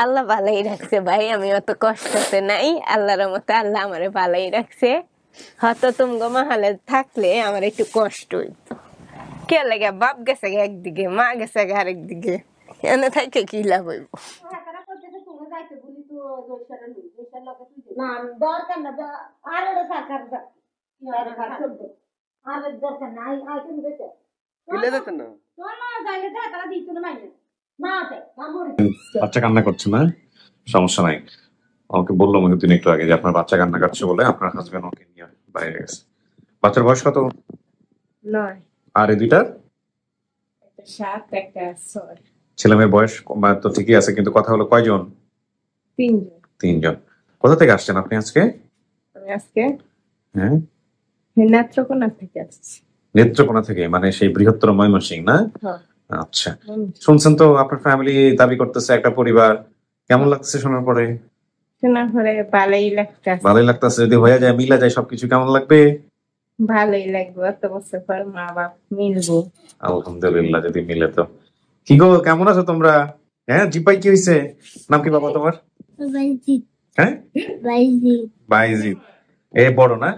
আল্লাহ ভালোই রাখছে ভাই, আমি অত কষ্টতে নাই, আল্লাহর মতো আল্লাহ আমারে ভালোই রাখছে। হয়তো তুমগো মাহালে থাকলে আমার একটু কষ্ট হইতো। কে লাগে বাপ গেছে একদিকে, মা গেছে আরেকদিকে, এনে থাকে কি লাভ হইব? বাচ্চা কান্না করছে না, সমস্যা নাই। আমাকে বললো তিনি একটু আগে যে আপনার বাচ্চা কান্না করছে বলে আপনার হাজবেন্ড ওকে নিয়ে বাইরে গেছে। বাচ্চার বয়স কত? 9। আর এই দুইটার? একটা 7, একটা 6। ছেলে মেয়ের বয়স তো ঠিকই আছে, কিন্তু কথা হলো কয়জন? 3 জন। 3 জন। কোথা থেকে আসছেন আপনি আজকে? আমি আজকে হ্যাঁ, নেত্রকোনা থেকে আসছি। নেত্রকোনা থেকে, মানে সেই বৃহত্তর ময়মনসিংহ না? আচ্ছা, শুনছেন তো আপনার ফ্যামিলি দাবি করতেছে একটা পরিবার, কেমন লাগছে শোনার পরে? শোনার পরে ভালোই লাগতেছে। ভালোই লাগতেছে, যদি হয়ে যায়, মিলা যায় সবকিছু, কেমন লাগবে? ভালোই লাগবে, এত বছর পর মা বাপ মিলবো। আলহামদুলিল্লাহ, যদি মিলে তো। কি গো, কেমন আছো তোমরা? হ্যাঁ, জিপাই কি হয়েছে? নাম কি বাবা তোমার? হ্যাঁ, বাইজিৎ। এ বড় না?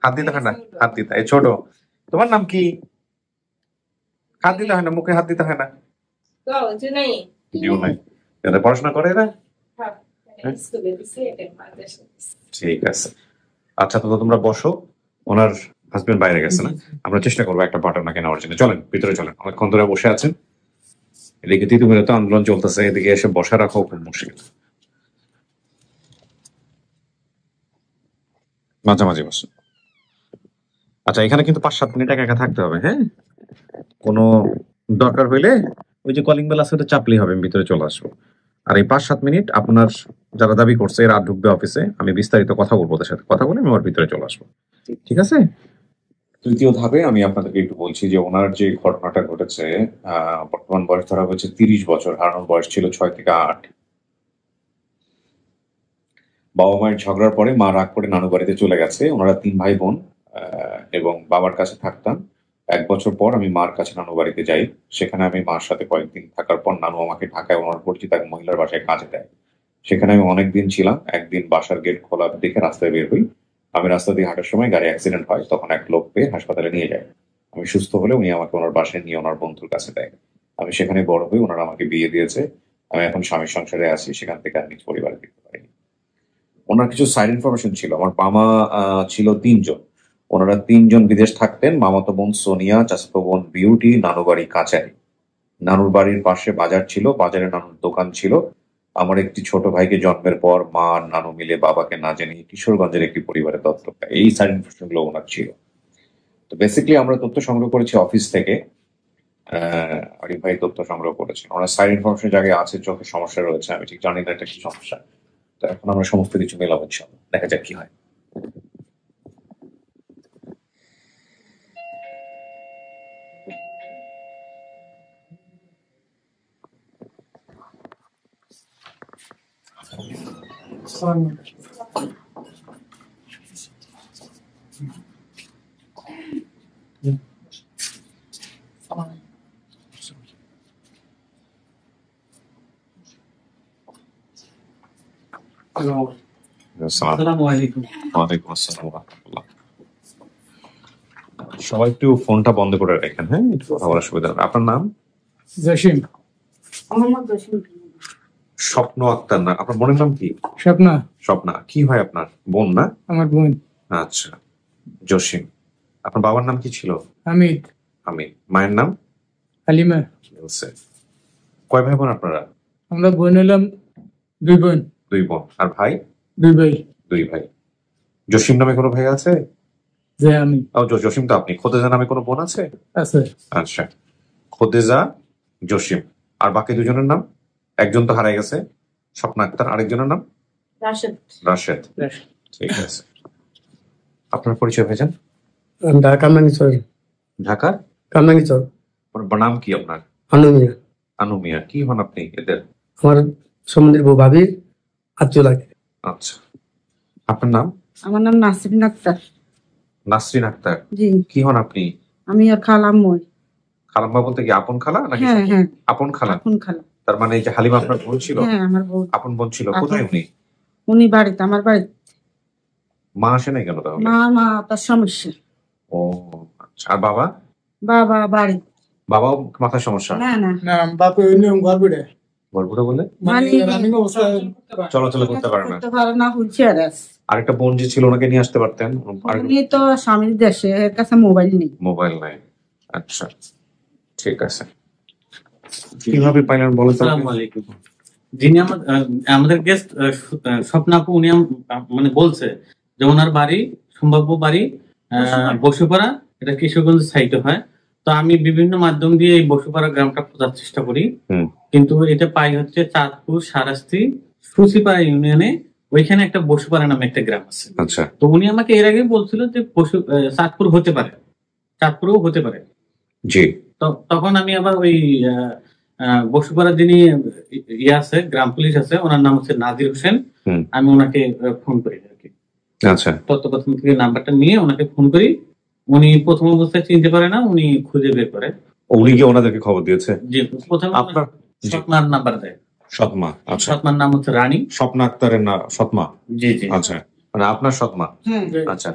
হাত দিতে হয় না, হাত দিতে। এ ছোট। তোমার নাম কি? হাত দিতে হয় না, মুখে হাত দিতে হয় না। পড়াশোনা করে এরা? ঠিক আছে, আচ্ছা, তো তোমরা বসো। ওনার হাজবেন্ড বাইরে গেছে না, আমরা চেষ্টা করবো একটা পাঠানো কেনার জন্য। চলেন ভিতরে চলেন, অনেকক্ষণ ধরে বসে আছেন। এদিকে তিতুমিরে তো আন্দোলন চলতেছে, এদিকে এসে বসা রাখাও খুব মুশকিল। মাঝামাঝি বসে। আচ্ছা, এখানে কিন্তু 5-7 মিনিট একা থাকতে হবে। হ্যাঁ, কোনো দরকার হইলে ওই যে কলিং বেল আছে, ওটা চাপলেই হবে, আমি ভিতরে চলে আসবো। আর এই 5-7 মিনিট আপনার যারা দাবি করছে এরা ঢুকবে অফিসে, আমি বিস্তারিত কথা বলবো, ওদের সাথে কথা বলে আমি আমার ভিতরে চলে আসবো। ঠিক আছে? তৃতীয় ধাপে আমি আপনাদেরকে একটু বলছি যে ওনার যে ঘটনাটা ঘটেছে, বর্তমান বয়স ধরা হয়েছে 30 বছর, হারানোর বয়স ছিল 6 থেকে 8। বাবা মায়ের ঝগড়ার পরে মা রাগ করে নানু বাড়িতে চলে গেছে। ওনারা 3 ভাই বোন, এবং বাবার কাছে থাকতাম। 1 বছর পর আমি মার কাছে নানু বাড়িতে যাই। সেখানে আমি মার সাথে কয়েকদিন থাকার পর নানু আমাকে ঢাকায় ওনার পরিচিত এক মহিলার বাসায় কাজে দেয়। সেখানে আমি অনেকদিন ছিলাম। একদিন বাসার গেট খোলা দেখে রাস্তায় বের হই। আমি রাস্তা দিয়ে হাঁটার সময় গাড়ি অ্যাক্সিডেন্ট হয়, তখন এক লোক পেয়ে হাসপাতালে নিয়ে যায়। আমি সুস্থ হলে উনি আমাকে ওনার বাসায় নিয়ে ওনার বন্ধুর কাছে দেয়। আমি সেখানে বড় হই, ওনারা আমাকে বিয়ে দিয়েছে। আমি এখন স্বামীর সংসারে আছি, সেখান থেকে আর নিজ পরিবারে ফিরতে পারিনি। ওনার কিছু সাইড ইনফরমেশন ছিল। আমার মামা ছিল 3 জন। ওনারা 3 জন বিদেশ থাকতেন। মামাতো বোন সোনিয়া, চাচাতো বোন বিউটি, নানু বাড়ি কাচারি। নানুর বাড়ির পাশে বাজার ছিল, বাজারে নানুর দোকান ছিল। আমার একটি ছোট ভাইকে জন্মের পর মা আর নানু মিলে বাবাকে না জানিয়ে কিশোরগঞ্জের একটি পরিবারে দত্তক দেয়। এই সাইড ইনফরমেশন গুলো ওনার ছিল। তো বেসিক্যালি আমরা তথ্য সংগ্রহ করেছি অফিস থেকে। আরিফ ভাই তথ্য সংগ্রহ করেছেন। ওনার সাইড ইনফরমেশন জায়গায় আছে, চোখে সমস্যা রয়েছে, আমি ঠিক জানি না এটা কি সমস্যা। তো এখন আমরা সমস্ত কিছু মেলাবো, দেখা যাক কি হয়। সবাই একটু ফোনটা বন্ধ করে রাখেন, হ্যাঁ, একটু কথা বলার সুবিধা হবে। আপনার নাম? জসিম। স্বপ্ন আক্তার না? আপনার বোনের নাম কি? স্বপ্না। স্বপ্না কি হয় আপনার? বোন না? আমার বোন। আচ্ছা, জসিম। আপনার বাবার নাম কি ছিল? হামিদ। হামিদ। মায়ের নাম? হালিমা। কয় ভাই বোন আপনারা? আমরা বোন হলাম 2 বোন। 2 বোন। আর ভাই? 2 ভাই। 2 ভাই। জসিম নামে কোনো ভাই আছে? যে আমি। জসিম তো আপনি। খোদেজা নামে কোনো বোন আছে? আছে। আচ্ছা, খোদেজা, জসিম। আর বাকি 2 জনের নাম? একজন তো হারাই গেছে, স্বপ্না আক্তার। আরেকজনের নাম? রাশেদ। রাশেদ। ঠিক আছে। আপনার পরিচয় ভাইজান? ঢাকা কামরাঙ্গীরচর। ঢাকার কামরাঙ্গীরচর। নাম কি আপনার? আনু মিয়া। আনু মিয়া। কি হন আপনি এদের? আমার সম্বন্ধের বউ ভাবির আত্মীয় লাগে। আচ্ছা, আপনার নাম? আমার নাম নাসরিন আক্তার। নাসরিন আক্তার। জি। কি হন আপনি? আমি আর খালাম্মুই। খালাম্মা বলতে কি আপন খালা নাকি হ্যাঁ হ্যাঁ আপন খালা? আপন খালা। তার মানে এই যে হালিমা আপনার বোন ছিল? হ্যাঁ আমার বোন। আপন বোন ছিল। আপন। কোথায় উনি? উনি বাড়িতে, আমার বাড়িতে। মা আসে নাই কেন তাহলে? মা তার সমস্যা। ও আচ্ছা। আর বাবা? বাবা বাড়ি। বাবাও মাথার সমস্যা? না না না বাপে ওই নিয়ম গর্বিড়ে গর্ভটা বলে মানে রানিং অবস্থায় চলাচল করতে পারে না। করতে পারে না, হুইলচেয়ার আছে। আরেকটা বোন যে ছিল ওনাকে নিয়ে আসতে পারতেন। আর উনি তো স্বামীর দেশে, এর কাছে মোবাইল নেই। মোবাইল নাই। আচ্ছা ঠিক আছে। কিভাবে পাইলেন বলেন তো? আসসালামু আলাইকুম। যিনি আমাদের গেস্ট স্বপ্না আপু, উনি মানে বলছে যে ওনার বাড়ি সম্ভাব্য বাড়ি বসুপাড়া, এটা কিশোরগঞ্জ সাইটে হয়। তো আমি বিভিন্ন মাধ্যম দিয়ে এই বসুপাড়া গ্রামটা খোঁজার চেষ্টা করি, কিন্তু এটা পাই হচ্ছে চাঁদপুর সারাস্তি সুচিপাড়া ইউনিয়নে, ওইখানে একটা বসুপাড়া নামে একটা গ্রাম আছে। আচ্ছা। তো উনি আমাকে এর আগে বলছিল যে চাঁদপুর হতে পারে, চাঁদপুরও হতে পারে। জি। তখন আমি আবার ওই বসুপাড়ার যিনি ইয়ে আছে, গ্রাম পুলিশ আছে, ওনার নাম হচ্ছে নাজির হোসেন। আমি ওনাকে ফোন করি আর কি। আচ্ছা। তত্ত্বকথন থেকে নাম্বারটা নিয়ে ওনাকে ফোন করি। উনি প্রথম অবস্থায় চিনতে পারে না, উনি খুঁজে বের করে। উনি কি ওনাদেরকে খবর দিয়েছে? যে প্রথমে আপনার স্বপ্নার নাম্বার দেয়। সৎমা? আচ্ছা। সৎমার নাম হচ্ছে রানী। স্বপ্না আক্তারের না সৎমা? জি জি। আচ্ছা, মানে আপনার সৎমা। আচ্ছা,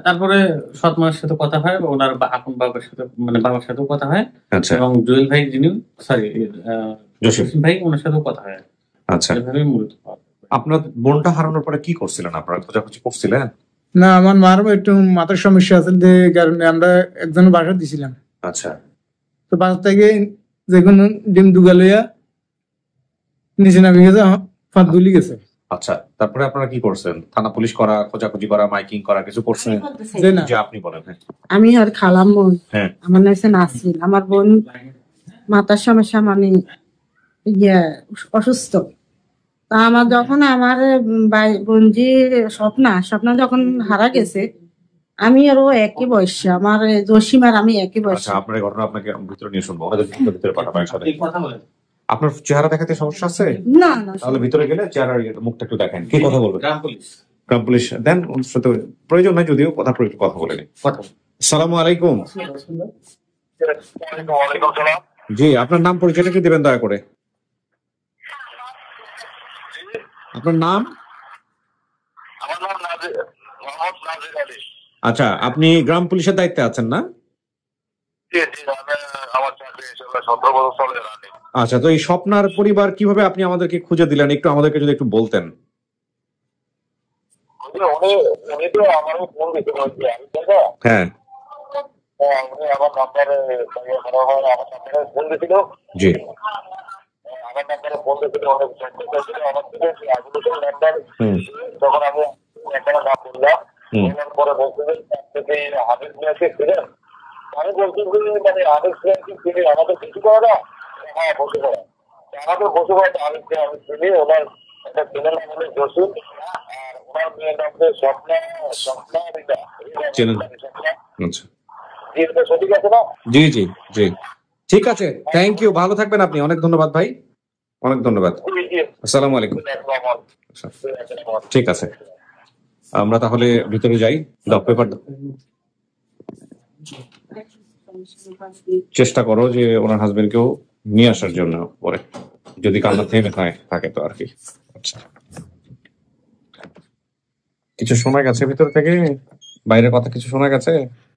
তারপরে সৎমার সাথে কথা হয়, ওনার আপন বাবার সাথে, মানে বাবার সাথেও কথা হয়। আচ্ছা। এবং জুয়েল ভাই যিনি, সরি জসিম ভাই, ওনার সাথেও কথা হয়। আচ্ছা। এভাবে মূলত। আপনার বোনটা হারানোর পরে কি করছিলেন আপনারা? খোঁজাখুঁজি করছিলেন? না, আমার মার একটু মাথার সমস্যা আছে, যে কারণে আমরা একজনের বাসা দিছিলাম। আচ্ছা। তো বাসা থেকে যে কোনো ডিম দুগা লইয়া নিচে নামি গেছে, ফাঁদ দুলি গেছে। আচ্ছা, তারপরে আপনারা কি করছেন? থানা পুলিশ করা, খোঁজাখুঁজি করা, মাইকিং করা কিছু করছেন? যে না, যে আপনি বলেন। হ্যাঁ। আমি আর খালাম বোন। হ্যাঁ। আমার নাম হচ্ছে নাসরিন। আমার বোন মাথার সমস্যা, মানে অসুস্থ। তা আমার যখন আমার বোনজি স্বপ্না যখন হারা গেছে, আমি আরো একই বয়স, আমার জসিম আর আমি একই বয়স। আচ্ছা, আপনার এই ঘটনা আপনাকে ভিতরে নিয়ে শুনবো, ওনাদের ভিতরে পাঠাবো একসাথে। আপনার চেহারা দেখাতে সমস্যা আছে? না না, তাহলে ভিতরে গেলে চেহারা মুখটা একটু দেখেন। কি কথা বলবেন? গ্রাম পুলিশ। গ্রাম পুলিশ দেন, ওর সাথে প্রয়োজন নাই যদিও, কথা বলে নিন। আসসালামু আলাইকুম। জি, আপনার নাম পরিচয়টা কি দিবেন দয়া করে? আপনার নাম? আমার নাম মোহাম্মদ নাজির আলী। আচ্ছা, আপনি গ্রাম পুলিশের দায়িত্বে আছেন না? জি জি, আমার চাকরি 17 বছর চলে। আচ্ছা, তো এই স্বপ্নার পরিবার কিভাবে আপনি আমাদেরকে খুঁজে দিলেন, একটু আমাদেরকে যদি একটু বলতেন। উনি তো আমারও ফোন দিতে পারছি। হ্যাঁ। উনি আমার নাম্বারে আমার নাম্বারে ফোন দিয়েছিল। জি। আমার নাম্বারে ফোন দিয়েছিল, অনেক চেষ্টা করেছিল আমার থেকে নাম্বার। তখন আমি একটা নাম বললাম, পরে বলতে যে হাবিব মিয়াকে ছিলেন। আমি বলছি যে মানে হাবিব মিয়াকে চিনি, আমাদের কিছু করে না। হ্যাঁ, বসে পড়া আমাদের বসে পড়া আমি চিনি। ওনার একটা ছেলের নাম হলো জসিম, আর ওনার মেয়ের নাম হচ্ছে স্বপ্না। সঠিক আছে না? জি জি জি, ঠিক আছে। থ্যাংক ইউ, ভালো থাকবেন আপনি। অনেক ধন্যবাদ ভাই, অনেক ধন্যবাদ। আসসালামু আলাইকুম। ঠিক আছে, আমরা তাহলে ভিতরে যাই। দাও পেপার দাও। চেষ্টা করো যে ওনার হাজবেন্ডকেও নিয়ে আসার জন্য, পরে যদি কান্না থেমে থাকে তো আর কি। আচ্ছা, কিছু শোনা গেছে ভিতর থেকে? বাইরের কথা কিছু শোনা গেছে?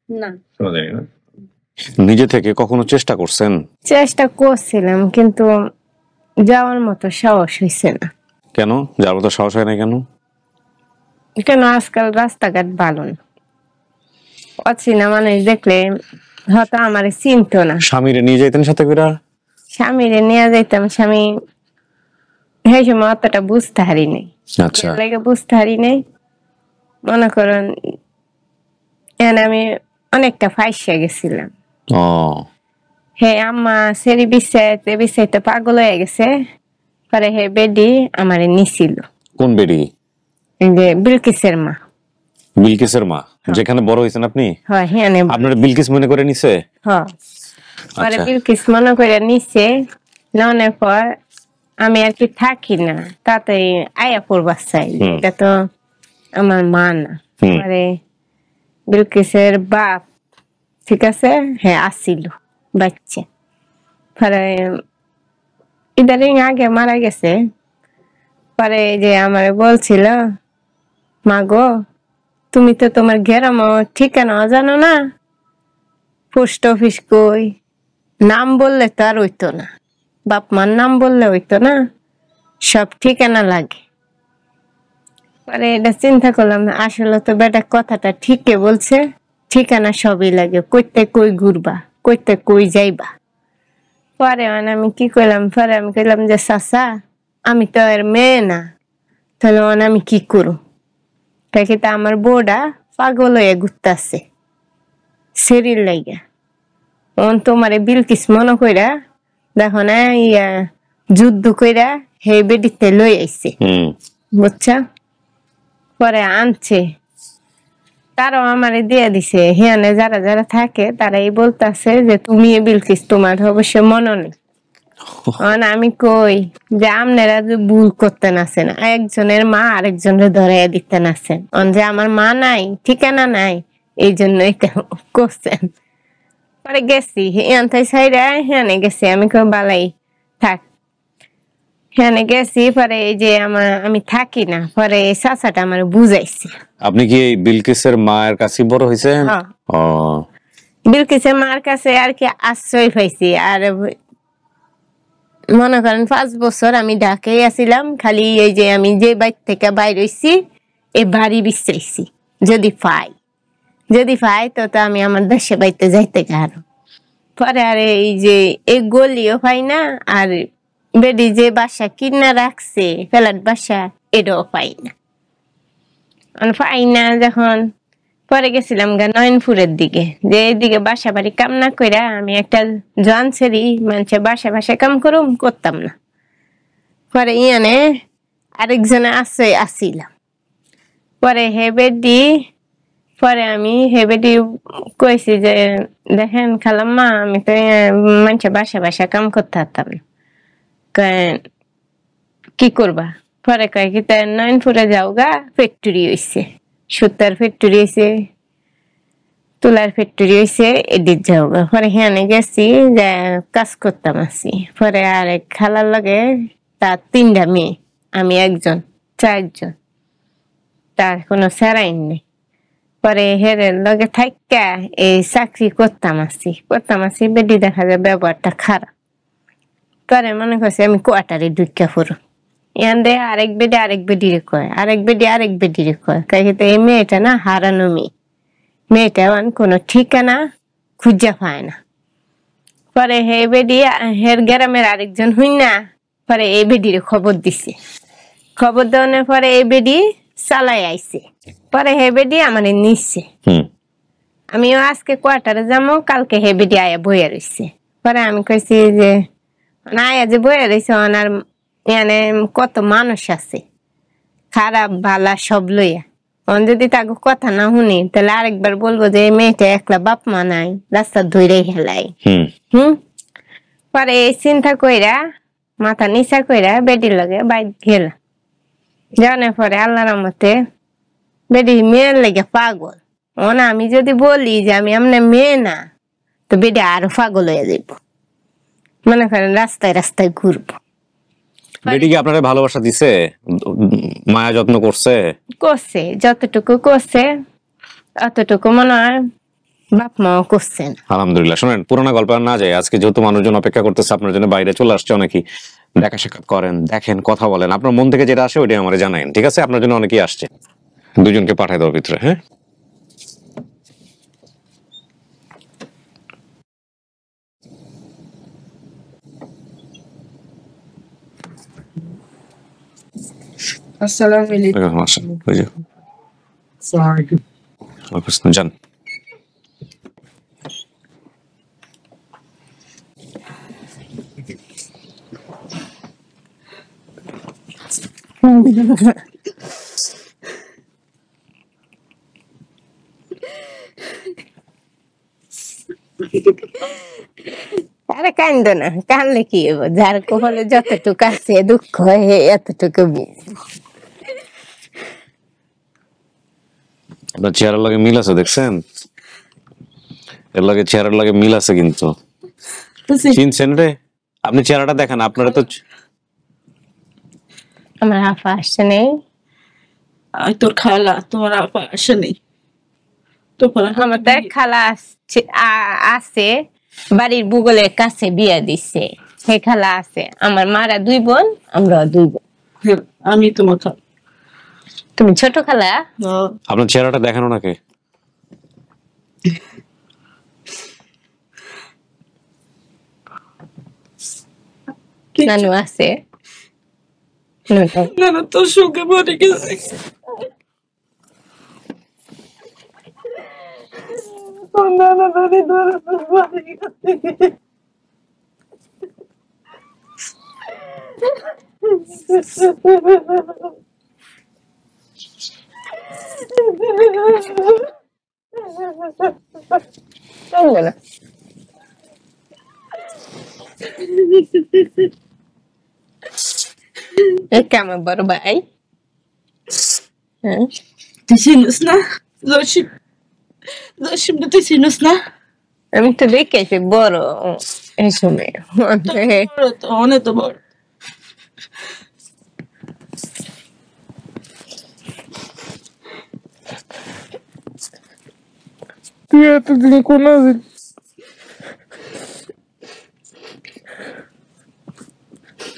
না, শোনা যায়নি না। নিজে থেকে কখনো চেষ্টা করছেন? চেষ্টা করছিলাম, কিন্তু যাওয়ার মতো সাহস হয়েছে না। কেন যাওয়ার মতো সাহস হয় না কেন? কেন, আজকাল রাস্তাঘাট ভালো না, অচেনা মানুষ দেখলে হয়তো আমার চিনতো না। স্বামীরে নিয়ে যাইতেন সাথে করে? স্বামীরে নিয়ে যাইতাম, স্বামী সেই সময় অতটা বুঝতে হারি নাই। আচ্ছা, বুঝতে হারি নাই, মনে করেন আমি অনেকটা ফাইসা গেছিলাম। হে আম্মা সেরি বিছাইতে পাগল হয়ে গেছে, পরে হে বেডি আমারে নিছিল। কোন বেডি? বিলকিসের মা। বিলকিসের মা, যেখানে বড় হয়েছেন আপনি? হ্যাঁ, আপনার বিলকিস মনে করে নিছে? হ্যাঁ, পরে বিলকিস মনে করে নিছে। নেওয়ার পর আমি আর কি থাকি না, তাতে আয়া পড়বার চাই, এটা তো আমার মা না। পরে বিলকিসের বাপ, ঠিক আছে, হ্যাঁ আসছিল, বাচ্চা। পরে ইদারিং আগে মারা গেছে। পরে এই যে আমার বলছিল, মা গো তুমি তো তোমার গ্রাম ঠিকানা জানো না, পোস্ট অফিস কই, নাম বললে তো আর হইতো না, বাপ মার নাম বললে হইতো না, সব ঠিকানা লাগে। পরে এটা চিন্তা করলাম, আসলে তো বেটা কথাটা ঠিকই বলছে, ঠিকানা সবই লাগে, কইতে কই ঘুরবা, কইতে কই যাইবা। পরে আমি কি করলাম, পরে আমি কইলাম যে চাচা আমি তো এর মেয়ে না, তাহলে আমি কি করু? তাকে তো আমার বউটা পাগল হয়ে ঘুরতেছে শরীর লাইগা। তোমার বিলকিস মনে কইরা দেখো না ইয়া যুদ্ধ কইরা হে বেডিতে লই আইছে, বুঝছা? পরে আনছে, তারও আমারে দিয়ে দিছে। হিয়ানে যারা যারা থাকে তারাই বলতেছে যে তুমি বিলকিস, তোমার অবশ্য মনে নেই। আমি কই যে আপনারা যে ভুল করতে নাছেন, একজনের মা আরেকজনের ধরাইয়া দিতে নাছেন, যে আমার মা নাই, ঠিকানা নাই, এই জন্য এটা করছেন। পরে গেছি এনথাই সাইডে, হ্যানে গেছি, আমি কই বালাই থাক, হ্যানে গেছি। পরে এই যে আমি থাকি না, পরে এই চাচাটা আমার বুঝাইছে। আপনি কি এই বিলকিসের মায়ের কাছে বড় হয়েছেন? বিলকিসের মার কাছে আর কি আশ্রয় পাইছি। আর মনে করেন 5 বছর আমি ঢাকায় আছিলাম, খালি এই যে আমি যে বাড়ি থেকে বাইর হইছি এই বাড়ি বিশ্রাইছি, যদি পাই তো আমি আমার দেশে বাড়িতে যাইতে আরো। পরে আর এই যে এই গলিও পাই না, আর বেডি যে বাসা কিনা রাখছে ফ্ল্যাট বাসা, এটাও পাই না। যখন পরে গেছিলাম নয়নপুরের দিকে, যে এইদিকে বাসা বাড়ি কাম না কইরা আমি একটা জোয়ান ছেড়ি মানুষের বাসা কাম করতাম না। পরে ইয়ানে আরেকজনে আসিলাম। পরে আমি হেবেডি কইছি যে দেখেন খালাম্মা, আমি তো মানুষের বাসা কাম করতে পারতাম না, কি করবা? পরে কয় কি তাই নয়নপুরে যাও গা, ফ্যাক্টরি হইছে, সুতার ফ্যাক্টরি হয়েছে, তুলার ফ্যাক্টরি হয়েছে, এদিক যাও গা। পরে হ্যানে গেছি, যে কাজ করতাম আছি। পরে আরেক খালার লগে তার 3টা মেয়ে, আমি একজন, 4 জন, তার কোনো সেরাইন নেই। পরে হেরের লগে থাইকা এই চাকরি করতাম আছি। বেডি দেখা যায় ব্যবহারটা খারাপ। পরে মনে করছে আমি কোয়ার্টারে ঢুকা পড়ো, ইয়ান দে আরেক বেডিরে কয়, আরেক বেডিরে কয়, কাইতে এই মেয়েটা না হারানো মেয়েটা কোনো ঠিকানা খুঁজা পায় না। পরে হে বেডি হের গ্রামের আরেকজন হই না, পরে এই বেডিরে খবর দিছে। খবর দেওয়ার পরে এই বেডি চালাই আইছে। পরে হে বেডি আমার নিচ্ছে, আমিও আজকে কোয়ার্টারে যাবো, কালকে হে বেডি আয়া বইয়া রইছে। পরে আমি কইছি যে আয়া যে বইয়া রইছে, ওনার এখানে কত মানুষ আছে, খারাপ ভালা সব লইয়া, যদি তাকে কথা না শুনি তাহলে আরেকবার বলবো যে এই মেয়েটা একলা বাপ মা নাই, রাস্তা ধরে হেলাই। পরে এই চিন্তা কইরা মাথা নিচা কইরা বেডির লগে বাইক গেলাম। যাওয়ার পরে আল্লাহর রহমতে বেডি মেয়ের লেগে পাগল। আমি যদি বলি যে আমি আপনার মেয়ে না, তো বেডি আরো পাগল হয়ে যাইব, মনে করেন রাস্তায় ঘুরবো। বেটি কি আপনারে ভালোবাসা দিছে, মায়া যত্ন করছে? যতটুকু করছে অতটুকু মনে হয় বাপ মাও করছেন। আলহামদুলিল্লাহ। শোনেন, পুরোনো গল্প আর না যায়, আজকে যেহেতু মানুষজন অপেক্ষা করতেছে আপনার জন্য, বাইরে চলে আসছে অনেকেই, দেখা সাক্ষাৎ করেন, দেখেন, কথা বলেন, আপনার মন থেকে যেটা আসে ওইটাই আমার জানাইন, ঠিক আছে? আপনার জন্য অনেকেই আসছে, দুজনকে পাঠাই দেওয়ার ভিতরে। হ্যাঁ, আসসালামু আলাইকুম। যান। আরে কান্দ না, কানলে কি হবো, যার কপালে যতটুকু আছে দুঃখ এতটুকু। আপনার চেহারার লাগে মিল আছে, দেখছেন? এর লাগে চেহারার লাগে মিল আছে, কিন্তু চিনছেন রে? আপনি চেহারাটা দেখেন, আপনারা তো আমার আফা আসছে নেই, তোর খালা তোমার আপা আসে নেই আমার তো এক খালা আছে বাড়ির ভূগোলের কাছে বিয়া দিছে, সে খালা আছে। আমার মারা 2 বোন, আমরা 2 বোন। আমি তোমার খালা। তুমি ছোট খালা? আপনার চেহারাটা দেখেন ওনাকে। নানু আছে, নানু তো সুখে মরে গেছে। আমার বড় ভাই। তুই চিনিস না জসিম? জসিমটা তুই চিনিস না? আমি তো দেখেছি বড় এই সময়, অনেক তো বড়। তুই এতদিন কোন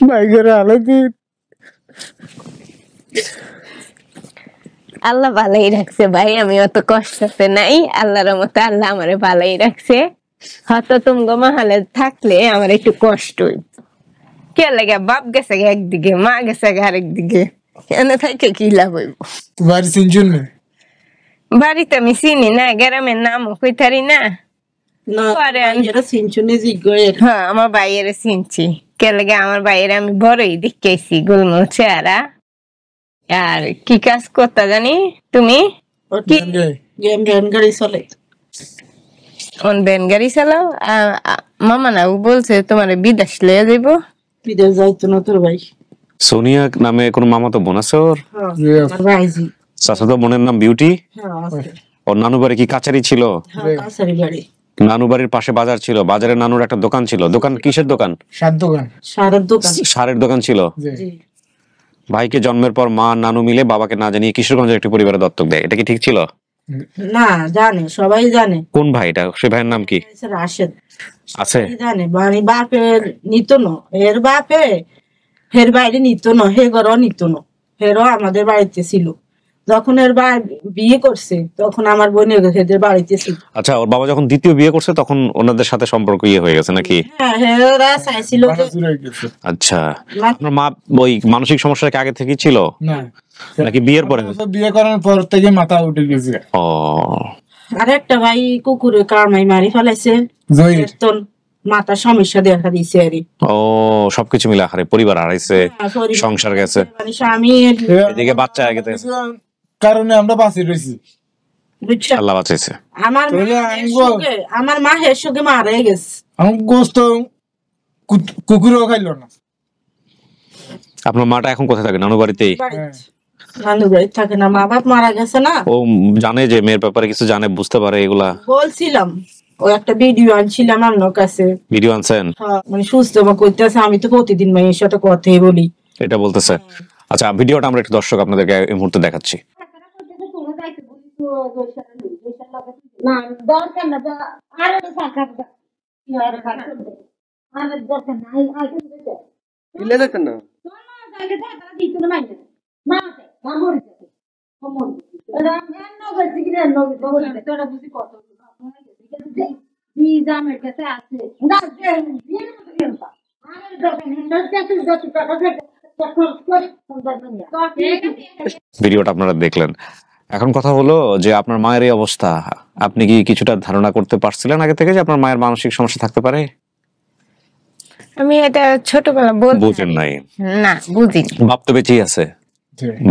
বাইকের আলাদা আল্লাহ ভালোই রাখছে ভাই, আমি অত কষ্টতে নাই, আল্লাহর মতো আল্লাহ আমারে ভালোই রাখছে। হয়তো তুমগো মাহালে থাকলে আমার একটু কষ্ট হইতো। কে লাগে বাপ গেছে একদিকে, মা গেছে আরেক দিকে, এনে থাকে কি লাভ হইব? বাড়ি চিনছুন না? বাড়িতে আমি চিনি না, গ্রামের নামও কইতারি না। হ্যাঁ, আমার ভাইয়ের চিনছি। কে লাগে আমার ভাইয়ের আমি বড়ই দেখেছি, গোলমোল চেহারা। আর কি কাজ করতে জানি তুমি? গাড়ি চলে, ভ্যান গাড়ি চালাও। মামা না বলছে তোমার বিদেশ লয়ে যাইব। বিদেশ যাইতো না তোর ভাই? সোনিয়া নামে কোন মামাতো বোন আছে ওর? ভাইজি। চাচাতো বোনের নাম বিউটি? ওর নানু বাড়ি কি কাছারি ছিল? কাছারি বাড়ি। নানু বাড়ির পাশে বাজার ছিল, বাজারে নানুর একটা দোকান ছিল। দোকান কিসের দোকান? সার দোকান। সারের দোকান। সারের দোকান ছিল। ভাইকে জন্মের পর মা নানু মিলে বাবাকে না জানিয়ে কিশোরগঞ্জের একটি পরিবারে দত্তক দেয়, এটা কি ঠিক ছিল? না, জানে, সবাই জানে। কোন ভাই এটা? সে ভাইয়ের নাম কি রাশেদ আছে? জানে। মানে বাপের নিত না, এর বাপে হের বাইরে নিত না, হে ঘরও নিত না, হেরও আমাদের বাড়িতে ছিল। যখন এর বিয়ে করছে তখন আমার বোনের হেদের বাড়িতে ছিল। আচ্ছা, ওর বাবা যখন দ্বিতীয় বিয়ে করছে তখন ওনাদের সাথে সম্পর্ক হয়ে গেছে নাকি? হ্যাঁ, হেরা চাইছিল। আচ্ছা, আপনার মা ওই মানসিক সমস্যা কি আগে থেকে ছিল না নাকি বিয়ের পরে? বিয়ে করার পর থেকে মাথা উঠে গেছে। ও, আরেকটা ভাই কুকুরে কামাই মারি ফেলাইছে, মাথা সমস্যা দেখা দিছে আরে। ও, সবকিছু মিলে হারে পরিবার হারাইছে, সংসার গেছে, মানে স্বামী এদিকে বাচ্চা আগে গেছে, কারণে আমরা বাঁচি রয়েছি। আল্লাহ বাঁচাইছে। আমার মা হের সঙ্গে মারা গেছে। আমার গোস্ত কুকুরও খাইলো না। আপনার মাটা এখন কোথায় থাকে? নানু বাড়িতেই? নানু বাড়িতে থাকে না, মা বাপ মারা গেছে না। ও জানে যে মেয়ের ব্যাপারে কিছু জানে, বুঝতে পারে এগুলা? বলছিলাম, ও একটা ভিডিও আনছিলাম আমার কাছে। ভিডিও আনছেন? মানে সুস্থ করতেছে, আমি তো প্রতিদিন মায়ের সাথে কথাই বলি। এটা বলতেছে? আচ্ছা, ভিডিওটা আমরা একটু দর্শক আপনাদেরকে এই মুহূর্তে দেখাচ্ছি। না দরকার না, আর দরকার না। ভিডিওটা আপনারা দেখলেন। এখন কথা হলো যে আপনার মায়ের এই অবস্থা, আপনি কি কিছুটা ধারণা করতে পারছিলেন আগে থেকে যে আপনার মায়ের মানসিক সমস্যা থাকতে পারে? আমি এটা ছোটবেলা বুঝেন নাই? না, বুঝিনি। বাপ তো বেঁচেই আছে,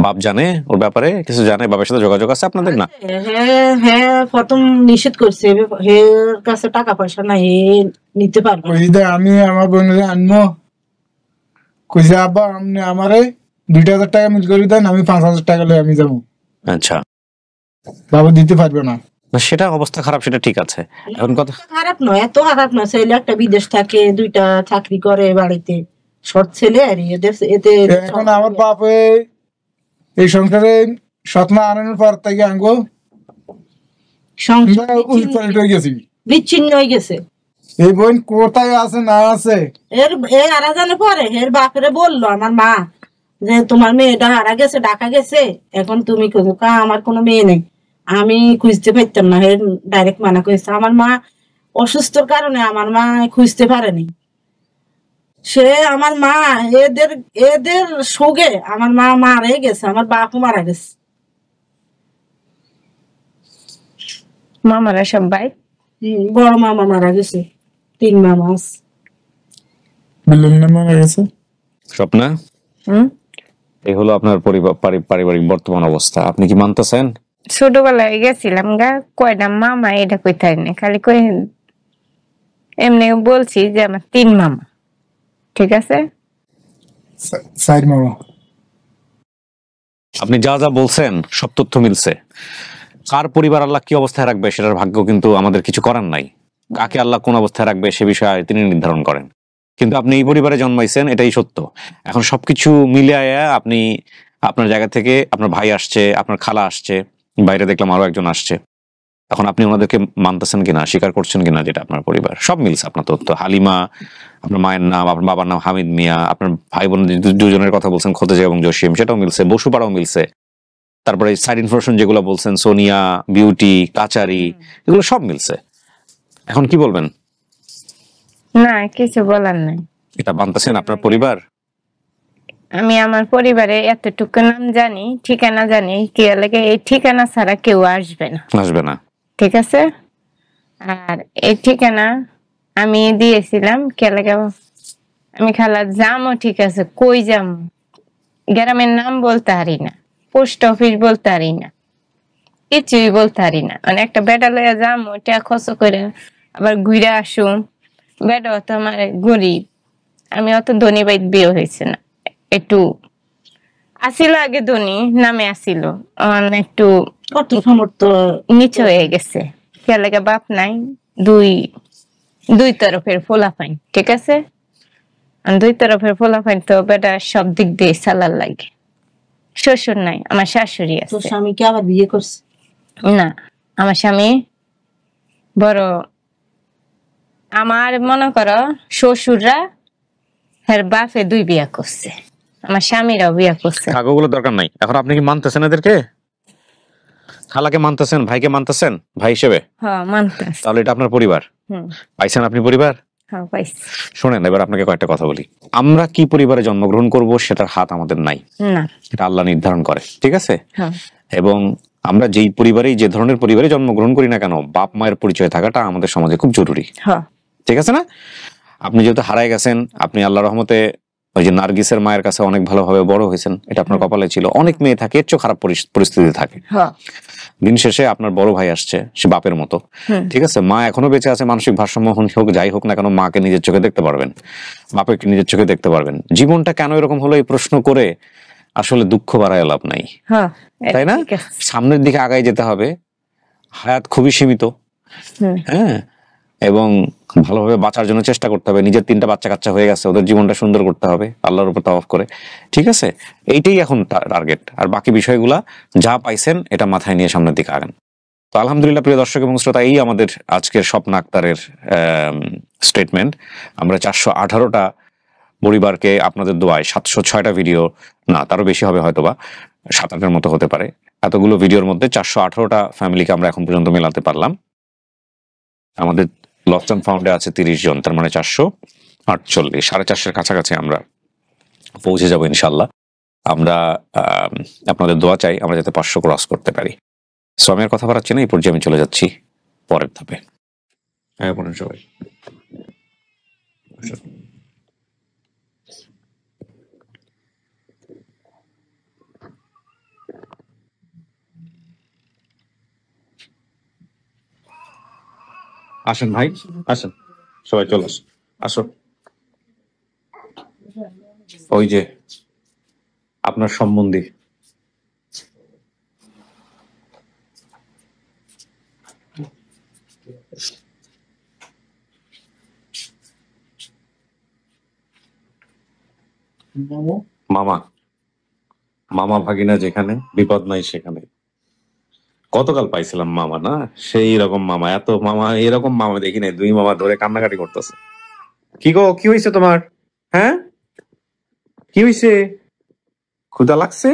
বাপ জানে ওর ব্যাপারে কিছু জানে, বাবার সাথে যোগাযোগ আছে আপনাদের? না, হ্যাঁ, প্রথম নিষেধ করছে, এর কাছে টাকা পয়সা নাই, নিতে পারবে। আমি আমার বোনের আনবো কইছে, আব্বা আপনি আমারে 2,000 টাকা মিল করে দেন, আমি 5,000 টাকা লই আমি যাবো। আচ্ছা, বাবা দিতে পারবে না। না, সেটা অবস্থা খারাপ, সেটা ঠিক আছে। এখন কথা খারাপ নয়, এত খারাপ না। ছেলে একটা বিদেশ থাকে, 2টা চাকরি করে বাড়িতে, সৎ ছেলে। আর এদের এতে এখন আমার বাপে এই সংসারে সৎমা আনানোর পর থেকে আঙ্গো সংসার উল্টাপাল্ট হয়ে গেছি। বিচ্ছিন্ন হয়ে গেছে। এই বোন কোথায় আছে না আছে এ আরা জানে পরে এর বাপরে বললো আমার মা যে তোমার মেয়েটা হারা গেছে, ঢাকা গেছে, এখন তুমি আমার কোনো মেয়ে নেই। আমি খুঁজতে পারতাম না, এর ডাইরেক্ট মানা করেছে। আমার মা অসুস্থর কারণে আমার মা খুঁজতে পারেনি। সে আমার মা এদের এদের শোকে আমার মা মারা গেছে, আমার বাপও মারা গেছে। মামারা সবাই বড় মামা মারা গেছে, 3 মামা আছে। মারা গেছে। স্বপ্না, এই হলো আপনার পারিবারিক বর্তমান অবস্থা। আপনি কি মানতেছেন? ছোটবেলায় গেছিলাম গা, কয়টা মামা এটা কইতাই না, খালি কই এমনি বলছি যে আমার 3 মামা। ঠিক আছে, 4 মামা। আপনি যা যা বলছেন সব তথ্য মিলছে। কার পরিবার আল্লাহ কি অবস্থায় রাখবে সেটার ভাগ্য কিন্তু আমাদের কিছু করার নাই। কাকে আল্লাহ কোন অবস্থায় রাখবে সে বিষয়ে তিনি নির্ধারণ করেন। কিন্তু আপনি এই পরিবারে জন্মাইছেন, এটাই সত্য। এখন সবকিছু মিলিয়ে আপনি আপনার জায়গা থেকে, আপনার ভাই আসছে, আপনার খালা আসছে, বাইরে দেখলাম আরো একজন আসছে, এখন আপনি ওনাদেরকে মানতেছেন কিনা, স্বীকার করছেন কিনা যেটা আপনার পরিবার, সব মিলছে আপনার তথ্য। হালিমা, আপনার মায়ের নাম, আপনার বাবার নাম হামিদ মিয়া, আপনার ভাই বোন দুজনের কথা বলছেন খোদেজা এবং জসিম, সেটাও মিলছে। বসুপাড়াও মিলছে। তারপরে সাইড ইনফরমেশন যেগুলো বলছেন, সোনিয়া, বিউটি, কাচারি, এগুলো সব মিলছে। এখন কি বলবেন? না কিছু বলার নাই। এটা মানতেছেন আপনার পরিবার? আমি আমার পরিবারে এতটুকু নাম জানি, ঠিকানা জানি, কি লাগে এই ঠিকানা ছাড়া কেউ আসবে না। ঠিক আছে, আর এই ঠিকানা আমি দিয়েছিলাম কে লাগে, আমি খালা যামো, ঠিক আছে, কই যামো, গ্রামের নাম বলতে পারি না, পোস্ট অফিস বলতে পারি না, কিছুই বলতে পারি না। মানে একটা বেটা লইয়া যামো, ওটা খরচ করে আবার ঘুরে আসুম। বেটা তো আমার গরিব, আমি অত ধনী বাইত বিয়ে হয়েছে না, একটু আসিল আগে ধনী নামে আসিল, একটু কত সামর্থ্য নিচে হয়ে গেছে। কে লাগে বাপ নাই, দুই তরফের ফোলাফাইন। ঠিক আছে, 2 তরফের ফোলাফাইন তো বেটা সব দিক দিয়ে চালার লাগে। শ্বশুর নাই, আমার শাশুড়ি তোর আছে। স্বামীকে আবার বিয়ে করছে? না, আমার স্বামী বড়, আমার মনে করো শ্বশুররা এর বাপে 2 বিয়া করছে, আমার স্বামীরাও বিয়া করছে। কাগজগুলো দরকার নাই। এখন আপনি কি মানতেছেন এদেরকে? খালাকে মানতেছেন, ভাইকে মানতেছেন ভাই হিসেবে? হ্যাঁ মানতেছে। তাহলে এটা আপনার পরিবার। পাইছেন আপনি পরিবার? হ্যাঁ পাইছি। শোনেন, এবার আপনাকে কয়েকটা কথা বলি। আমরা কি পরিবারে জন্মগ্রহণ করব সেটার হাত আমাদের নাই, না এটা আল্লাহ নির্ধারণ করে। ঠিক আছে, হ্যাঁ এবং আমরা যেই পরিবারেই, যে ধরনের পরিবারে জন্মগ্রহণ করি না কেন, বাপ মায়ের পরিচয় থাকাটা আমাদের সমাজে খুব জরুরি। হ্যাঁ ঠিক আছে না? আপনি যেহেতু হারায় গেছেন, আপনি আল্লাহ রহমতে ওই যে নার্গিসের মায়ের কাছে অনেক ভালোভাবে বড় হয়েছেন, এটা আপনার কপালে ছিল। অনেক মেয়ে থাকে এর চেয়ে খারাপ পরিস্থিতি থাকে। হ্যাঁ দিন শেষে আপনার বড় ভাই আসছে, সে বাপের মতো। ঠিক আছে, মা এখনো বেঁচে আছে, মানসিক ভারসাম্য হোক যাই হোক না কেন, মাকে নিজের চোখে দেখতে পারবেন, বাপকে নিজের চোখে দেখতে পারবেন। জীবনটা কেন এরকম হলো এই প্রশ্ন করে আসলে দুঃখ বাড়ায় লাভ নাই, হ্যাঁ, তাই না? ঠিক আছে। সামনের দিকে আগায় যেতে হবে। হায়াত খুবই সীমিত, হ্যাঁ, এবং ভালোভাবে বাঁচার জন্য চেষ্টা করতে হবে। নিজের 3টা বাচ্চা কাচ্চা হয়ে গেছে, ওদের জীবনটা সুন্দর করতে হবে আল্লাহর উপর তাওয়াক্কুল করে। ঠিক আছে, এইটাই এখন টার্গেট। আর বাকি বিষয়গুলা যা পাইছেন এটা মাথায় নিয়ে সামনের দিকে আগান। তো আলহামদুলিল্লাহ প্রিয় দর্শক এবং শ্রোতা, এই আমাদের আজকের স্বপ্না আক্তারের স্টেটমেন্ট। আমরা 418টা পরিবারকে আপনাদের দোয়ায়, 706টা ভিডিও না, তারও বেশি হবে, হয়তোবা 7-8-এর মতো হতে পারে, এতগুলো ভিডিওর মধ্যে 418টা ফ্যামিলিকে আমরা এখন পর্যন্ত মেলাতে পারলাম। আমাদের লস্ট অ্যান্ড ফাউন্ডে আছে 30 জন, তার মানে 448, 450-এর কাছাকাছি আমরা পৌঁছে যাব ইনশাল্লাহ। আমরা আপনাদের দোয়া চাই আমরা যাতে 500 ক্রস করতে পারি। সো আমি আর কথা বাড়াচ্ছি না, এই পর্যায়ে আমি চলে যাচ্ছি পরের ধাপে। হ্যাঁ বলুন সবাই। আসেন ভাই, আসেন সবাই, চলে আসুন, আসো। ওই যে আপনার সম্বন্ধী মামা মামা ভাগিনা যেখানে, বিপদ নাই সেখানে। গতকাল পাইছিলাম মামা, না সেই রকম মামা, এত মামা এরকম মামা দেখি নাই। 2 মামা ধরে কান্নাকাটি করতেছে। কি গো, কি হয়েছে তোমার? হ্যাঁ, কি হয়েছে? ক্ষুধা লাগছে?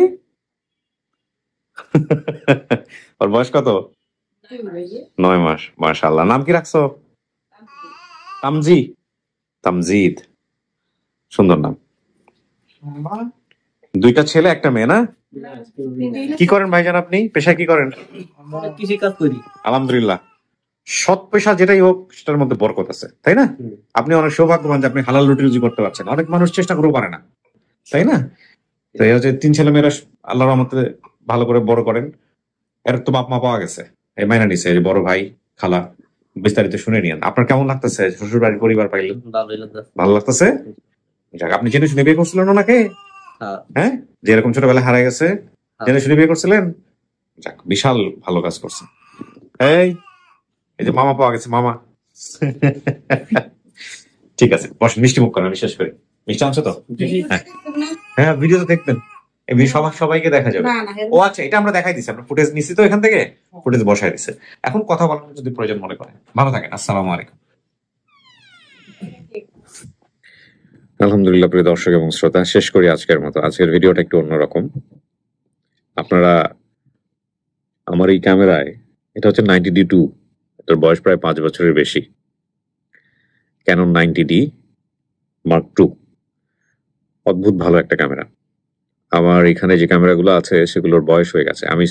ওর বয়স কত? 9 মাস। মাশাআল্লাহ। নাম কি রাখছো? তামজি, তামজিদ, সুন্দর নাম। 2টা ছেলে 1টা মেয়ে, না? কি করেন ভাইজান আপনি? পেশায় কি করেন? কৃষি কাজ করি। আলহামদুলিল্লাহ। সৎ পেশা যেটাই হোক সেটার মধ্যে বরকত আছে, তাই না? আপনি অনেক সৌভাগ্যবান যে আপনি হালাল রুটি রুজি করতে পারছেন। অনেক মানুষ চেষ্টা করেও পারে না, তাই না? তো এই হচ্ছে 3 ছেলে মেয়েরা আল্লাহর রহমতে ভালো করে বড় করেন। এর তো বাপ মা পাওয়া গেছে, এই মাইনা নিছে, এই যে বড় ভাই খালা। বিস্তারিত শুনে নিয়েন। আপনার কেমন লাগতেছে শ্বশুর বাড়ির পরিবার পাইলেন? ভালো লাগতেছে? যাক, আপনি জেনে শুনে বিয়ে করছিলেন ওনাকে? হ্যাঁ, যে এরকম ছোটবেলায় হারায় গেছে, জেনে শুনে বিয়ে করছিলেন? যাক, বিশাল ভালো কাজ করছেন। এই যে মামা পাওয়া গেছে, মামা। ঠিক আছে, বসেন, মিষ্টি মুখ করেন, আমি শেষ করি। মিষ্টি আনছো তো? হ্যাঁ, ভিডিও তো দেখবেন, এমনি সবাইকে দেখা যাবে। ও আচ্ছা, এটা আমরা দেখাই দিচ্ছি, আমরা ফুটেজ নিচ্ছি তো এখান থেকে, ফুটেজ বসাই দিচ্ছে। এখন কথা বলার যদি প্রয়োজন মনে করেন। ভালো থাকেন, আসসালামু আলাইকুম। আলহামদুলিল্লাহ, প্রিয় দর্শক এবং শ্রোতা, শেষ করি আজকের মতো। আজকের ভিডিওটা একটু অন্যরকম। আপনারা আমার এই ক্যামেরায়, এটা হচ্ছে 90D2, এটার বয়স প্রায় 5 বছরের বেশি, ক্যানন 90D Mark II। অদ্ভুত ভালো একটা ক্যামেরা। আমার এখানে যে ক্যামেরাগুলো আছে সেগুলোর বয়স হয়ে গেছে। আমি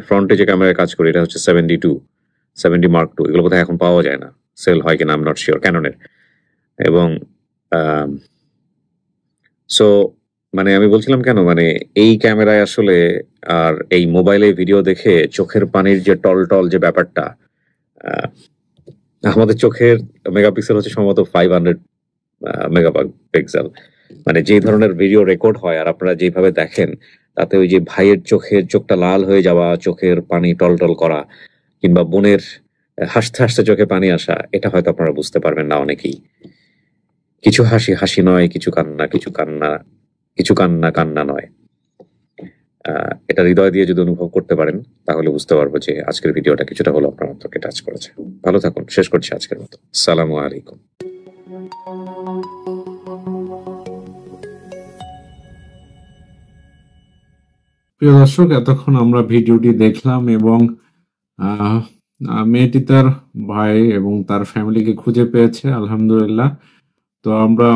ফ্রন্টে যে ক্যামেরায় কাজ করি এটা হচ্ছে 70 Mark II। এগুলো কোথায় এখন পাওয়া যায় না, সেল হয় কিনা আই এম নট শিওর, ক্যাননের। এবং সো মানে আমি বলছিলাম কেন, মানে এই ক্যামেরায় আসলে আর এই মোবাইলে ভিডিও দেখে চোখের পানির যে টল যে ব্যাপারটা, আমাদের চোখের মেগাপিক্সেল হচ্ছে সম্ভবত 500 মেগাপিক্সেল। মানে যে ধরনের ভিডিও রেকর্ড হয় আর আপনারা যেভাবে দেখেন, তাতে ওই যে ভাইয়ের চোখটা লাল হয়ে যাওয়া, চোখের পানি টল করা, কিংবা বোনের হাসতে হাসতে চোখে পানি আসা, এটা হয়তো আপনারা বুঝতে পারবেন না অনেকেই। কিছু হাসি নয়, কিছু কান্না নয়। এটা হৃদয় দিয়ে যদি অনুভব করতে পারেন তাহলে বুঝতে পারবো যে আজকের ভিডিওটা কিছুটা হলো আপনার অন্তরকে টাচ করেছে। ভালো থাকুন, শেষ করছি আজকের মতো। আসসালামু আলাইকুম। প্রিয় দর্শক, এতক্ষণ আমরা ভিডিওটি দেখলাম এবং মেয়েটি তার ভাই এবং তার ফ্যামিলিকে খুঁজে পেয়েছে, আলহামদুলিল্লাহ। তো আমরা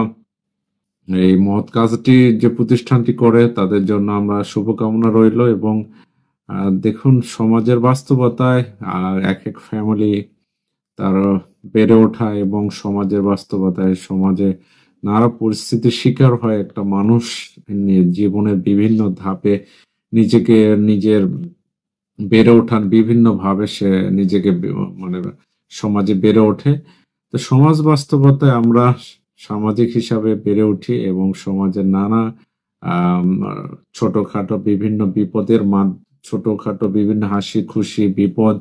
এই মহৎ কাজটি যে প্রতিষ্ঠানটি করে তাদের জন্য আমরা শুভকামনা রইল। এবং দেখুন, সমাজের বাস্তবতায় এক ফ্যামিলি তার বেড়ে ওঠা এবং সমাজের বাস্তবতায় সমাজে নানা পরিস্থিতির শিকার হয় একটা মানুষ জীবনের বিভিন্ন ধাপে নিজের বেড়ে ওঠার বিভিন্ন ভাবে সে নিজেকে মানে সমাজে বেড়ে ওঠে। তো সমাজ বাস্তবতায় আমরা সামাজিক হিসাবে বেড়ে উঠি এবং সমাজের নানা ছোটখাটো বিভিন্ন বিপদের ছোটখাটো বিভিন্ন হাসি খুশি বিপদ,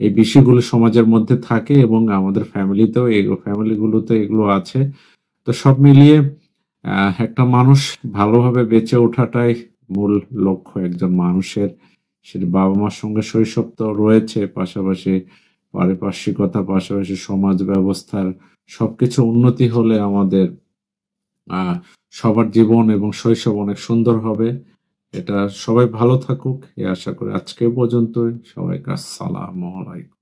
এই বিষয়গুলো সমাজের মধ্যে থাকে এবং আমাদের ফ্যামিলিগুলোতে এগুলো আছে। তো সব মিলিয়ে একটা মানুষ ভালোভাবে বেঁচে ওঠাটাই মূল লক্ষ্য একজন মানুষের। সেটা বাবা মার সঙ্গে শৈশব তো রয়েছে, পাশাপাশি পারিপার্শ্বিকতা, পাশাপাশি সমাজ ব্যবস্থার সবকিছু উন্নতি হলে আমাদের সবার জীবন এবং শৈশব অনেক সুন্দর হবে। এটা সবাই ভালো থাকুক এই আশা করি। আজকে পর্যন্তই, সবাইকে আসসালামু আলাইকুম।